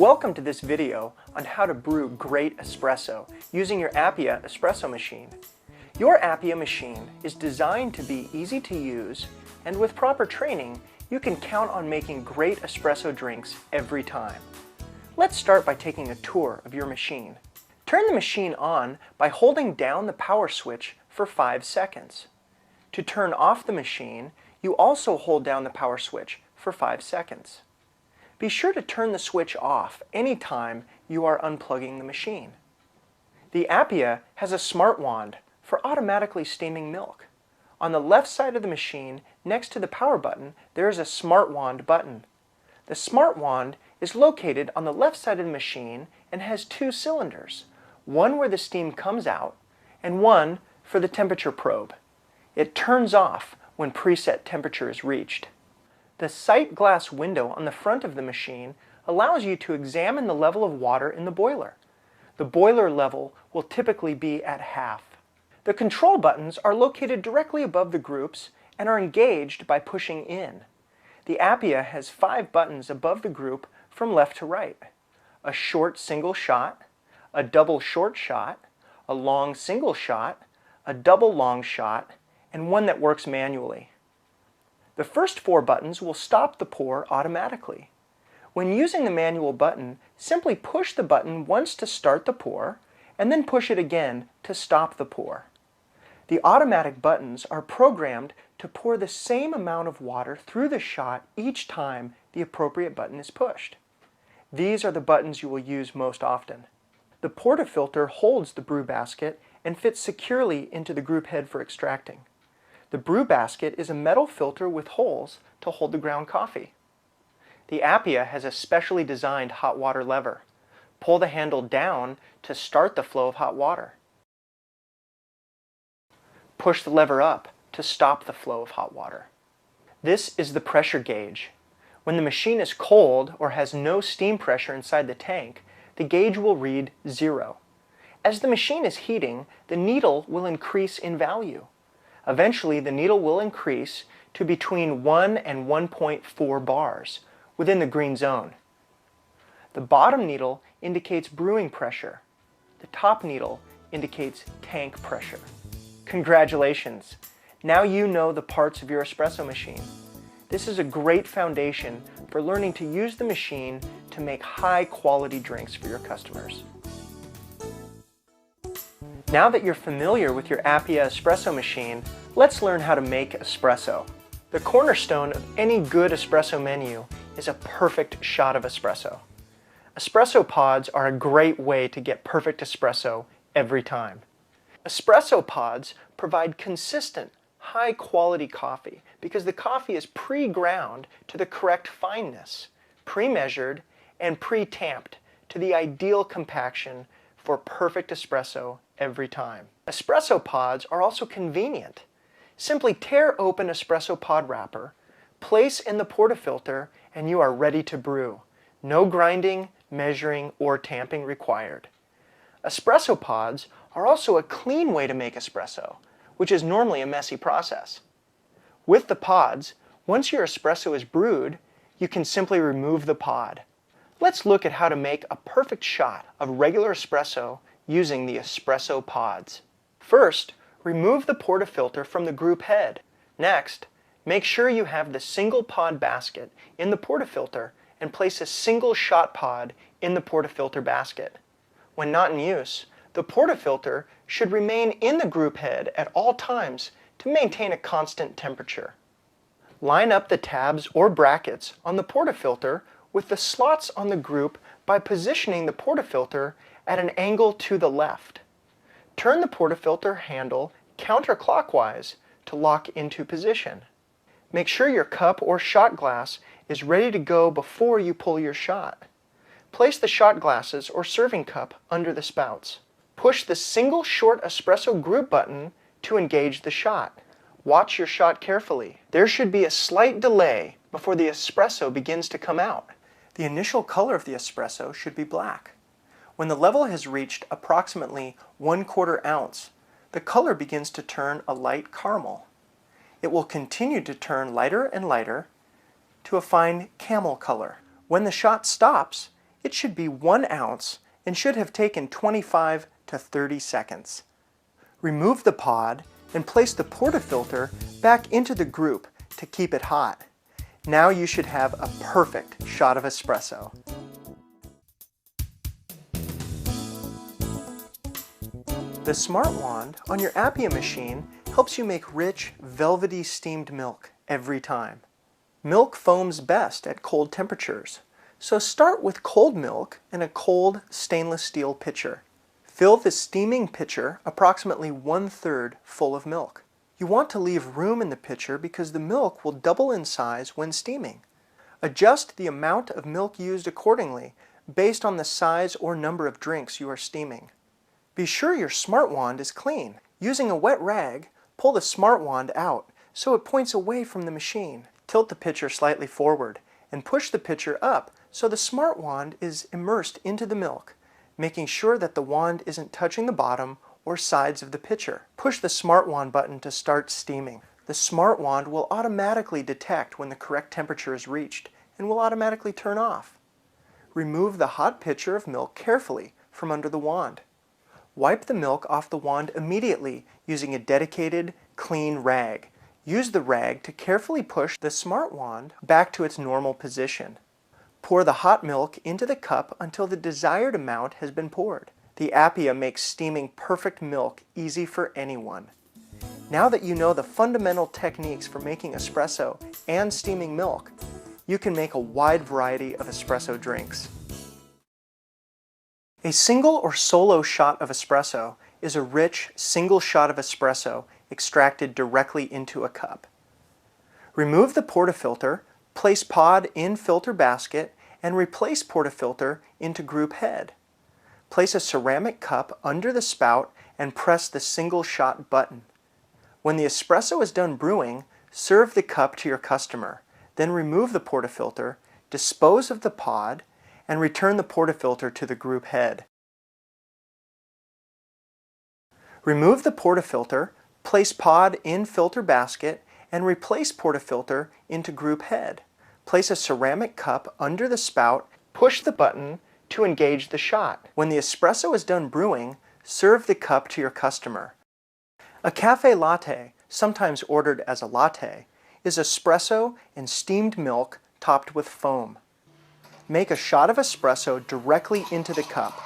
Welcome to this video on how to brew great espresso using your APPIA espresso machine. Your APPIA machine is designed to be easy to use, and with proper training, you can count on making great espresso drinks every time. Let's start by taking a tour of your machine. Turn the machine on by holding down the power switch for 5 seconds. To turn off the machine, you also hold down the power switch for 5 seconds. Be sure to turn the switch off anytime you are unplugging the machine. The APPIA has a smart wand for automatically steaming milk. On the left side of the machine, next to the power button, there is a smart wand button. The smart wand is located on the left side of the machine and has 2 cylinders, one where the steam comes out and one for the temperature probe. It turns off when preset temperature is reached. The sight glass window on the front of the machine allows you to examine the level of water in the boiler. The boiler level will typically be at half. The control buttons are located directly above the groups and are engaged by pushing in. The APPIA has 5 buttons above the group from left to right: a short single shot, a double short shot, a long single shot, a double long shot, and one that works manually. The first 4 buttons will stop the pour automatically. When using the manual button, simply push the button once to start the pour, and then push it again to stop the pour. The automatic buttons are programmed to pour the same amount of water through the shot each time the appropriate button is pushed. These are the buttons you will use most often. The portafilter holds the brew basket and fits securely into the group head for extracting. The brew basket is a metal filter with holes to hold the ground coffee. The APPIA has a specially designed hot water lever. Pull the handle down to start the flow of hot water. Push the lever up to stop the flow of hot water. This is the pressure gauge. When the machine is cold or has no steam pressure inside the tank, the gauge will read 0. As the machine is heating, the needle will increase in value. Eventually, the needle will increase to between 1 and 1.4 bars within the green zone. The bottom needle indicates brewing pressure. The top needle indicates tank pressure. Congratulations! Now you know the parts of your espresso machine. This is a great foundation for learning to use the machine to make high-quality drinks for your customers. Now that you're familiar with your APPIA espresso machine, let's learn how to make espresso. The cornerstone of any good espresso menu is a perfect shot of espresso. Espresso pods are a great way to get perfect espresso every time. Espresso pods provide consistent, high-quality coffee because the coffee is pre-ground to the correct fineness, pre-measured, and pre-tamped to the ideal compaction for perfect espresso every time. Espresso pods are also convenient. Simply tear open espresso pod wrapper, place in the portafilter, and you are ready to brew. No grinding, measuring, or tamping required. Espresso pods are also a clean way to make espresso, which is normally a messy process. With the pods, once your espresso is brewed, you can simply remove the pod. Let's look at how to make a perfect shot of regular espresso using the espresso pods. First, remove the portafilter from the group head. Next, make sure you have the single pod basket in the portafilter and place a single shot pod in the portafilter basket. When not in use, the portafilter should remain in the group head at all times to maintain a constant temperature. Line up the tabs or brackets on the portafilter with the slots on the group by positioning the portafilter at an angle to the left. Turn the portafilter handle counterclockwise to lock into position. Make sure your cup or shot glass is ready to go before you pull your shot. Place the shot glasses or serving cup under the spouts. Push the single short espresso group button to engage the shot. Watch your shot carefully. There should be a slight delay before the espresso begins to come out. The initial color of the espresso should be black. When the level has reached approximately 1/4 ounce, the color begins to turn a light caramel. It will continue to turn lighter and lighter to a fine camel color. When the shot stops, It should be 1 ounce and should have taken 25 to 30 seconds. Remove the pod and place the portafilter back into the group to keep it hot. Now you should have a perfect shot of espresso. The Smart Wand on your APPIA machine helps you make rich, velvety steamed milk every time. Milk foams best at cold temperatures, so start with cold milk in a cold stainless steel pitcher. Fill the steaming pitcher approximately 1/3 full of milk. You want to leave room in the pitcher because the milk will double in size when steaming. Adjust the amount of milk used accordingly based on the size or number of drinks you are steaming. Be sure your Smart Wand is clean. Using a wet rag, pull the Smart Wand out so it points away from the machine. Tilt the pitcher slightly forward and push the pitcher up so the Smart Wand is immersed into the milk, making sure that the wand isn't touching the bottom or sides of the pitcher. Push the Smart Wand button to start steaming. The Smart Wand will automatically detect when the correct temperature is reached and will automatically turn off. Remove the hot pitcher of milk carefully from under the wand. Wipe the milk off the wand immediately using a dedicated, clean rag. Use the rag to carefully push the Smart Wand back to its normal position. Pour the hot milk into the cup until the desired amount has been poured. The APPIA makes steaming perfect milk easy for anyone. Now that you know the fundamental techniques for making espresso and steaming milk, you can make a wide variety of espresso drinks. A single or solo shot of espresso is a rich single shot of espresso extracted directly into a cup. Remove the portafilter, place pod in filter basket, and replace portafilter into group head. Place a ceramic cup under the spout and press the single shot button. When the espresso is done brewing, serve the cup to your customer. Then remove the portafilter, dispose of the pod, and return the portafilter to the group head. Remove the portafilter, place pod in filter basket, and replace portafilter into group head. Place a ceramic cup under the spout, push the button to engage the shot. When the espresso is done brewing, serve the cup to your customer. A cafe latte, sometimes ordered as a latte, is espresso and steamed milk topped with foam. Make a shot of espresso directly into the cup.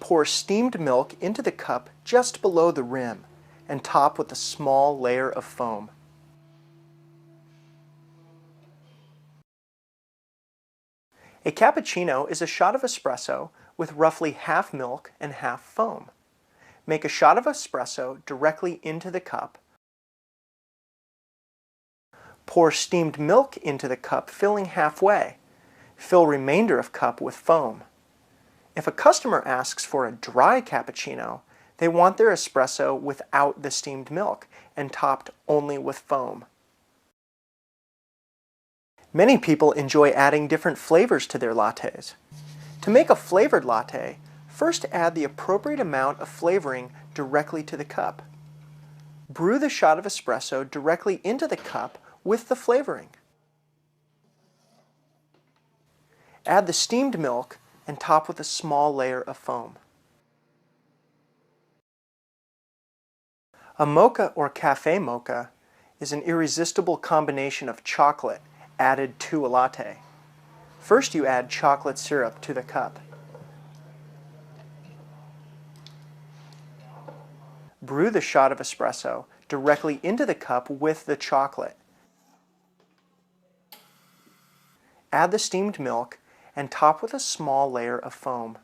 Pour steamed milk into the cup just below the rim and top with a small layer of foam. A cappuccino is a shot of espresso with roughly half milk and half foam. Make a shot of espresso directly into the cup. Pour steamed milk into the cup, filling halfway. Fill remainder of cup with foam. If a customer asks for a dry cappuccino, they want their espresso without the steamed milk and topped only with foam. Many people enjoy adding different flavors to their lattes. To make a flavored latte, first add the appropriate amount of flavoring directly to the cup. Brew the shot of espresso directly into the cup with the flavoring. Add the steamed milk and top with a small layer of foam. A mocha or cafe mocha is an irresistible combination of chocolate added to a latte. First you add chocolate syrup to the cup. Brew the shot of espresso directly into the cup with the chocolate. Add the steamed milk and top with a small layer of foam.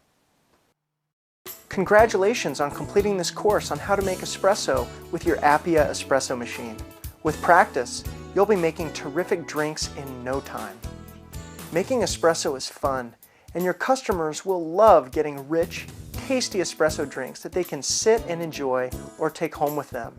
Congratulations on completing this course on how to make espresso with your APPIA espresso machine. With practice, you'll be making terrific drinks in no time. Making espresso is fun, and your customers will love getting rich, tasty espresso drinks that they can sit and enjoy or take home with them.